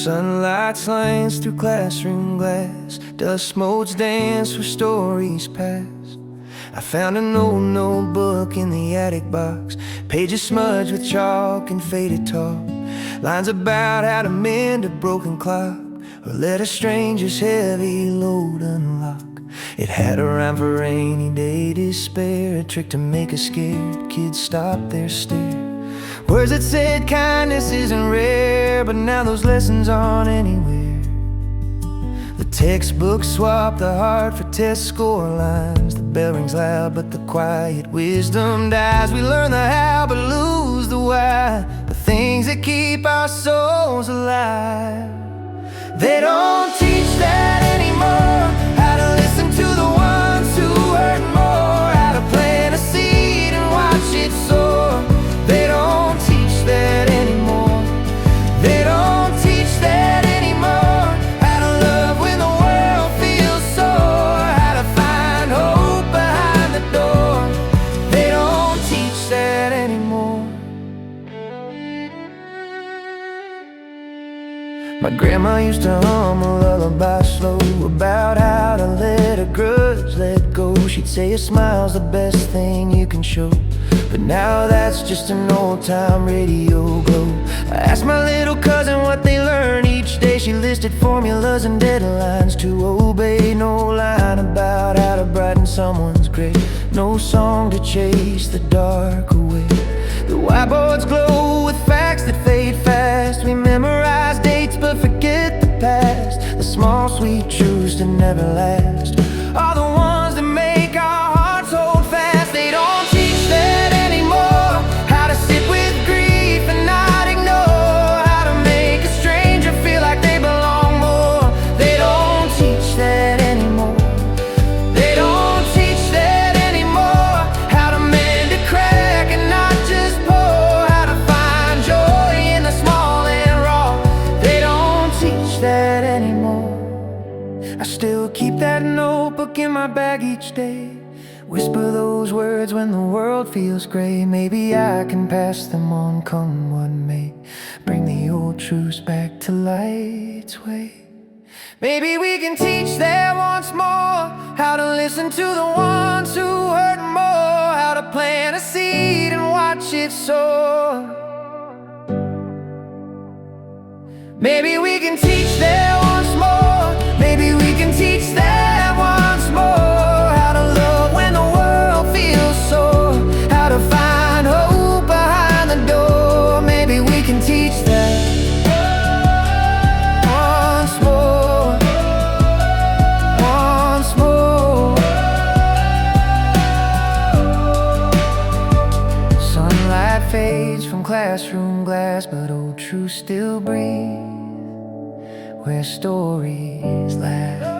Sunlight slants through classroom glass, dust motes dance where stories pass. I found an old notebook in the attic box, pages smudged with chalk and faded talk, lines about how to mend a broken clock, or let a stranger's heavy load unlock. It had a rhyme for rainy day despair, a trick to make a scared kid stop their stare. Words that said kindness isn't rare, but now those lessons aren't anywhere. The textbooks swap the heart for test score lines. The bell rings loud, but the quiet wisdom dies. We learn the how, but lose the why, the things that keep our souls alive. They don't teach that anymore, how to listen to the ones who hurt more, how to plant a seed and watch it soar. They don't teach that anymore. They don't teach that anymore, how to love when the world feels sore, how to find hope behind the door. They don't teach that anymore. My grandma used to hum a lullaby slow about how to let a grudge let go. She'd say a smile's the best thing you can show, but now that's just an old-time radio glow. I asked my little cousin what they learn each day. She listed formulas and deadlines to obey. No line about how to brighten someone's gray, no song to chase the dark away. The whiteboards glow with facts that fade fast. We memorize dates but forget the past. The small sweet truths that never last are the ones that make our hearts hold fast. They don't teach that anymore, how to sit with grief and not ignore, how to make a stranger feel like they belong more. They don't teach that anymore. They don't teach that anymore, how to mend a crack and not just pour, how to find joy in the small and raw. They don't teach that anymore. I still keep that notebook in my bag each day, whisper those words when the world feels gray. Maybe I can pass them on, come what may, bring the old truths back to light's way. Maybe we can teach them once more, how to listen to the ones who hurt more, how to plant a seed and watch it soar. Maybe we can teach them once more, maybe we can teach them once more, how to love when the world feels sore, how to find hope behind the door. Maybe we can teach them once more, once more. Sunlight fades from classroom glass, but old truths still breathe where stories last.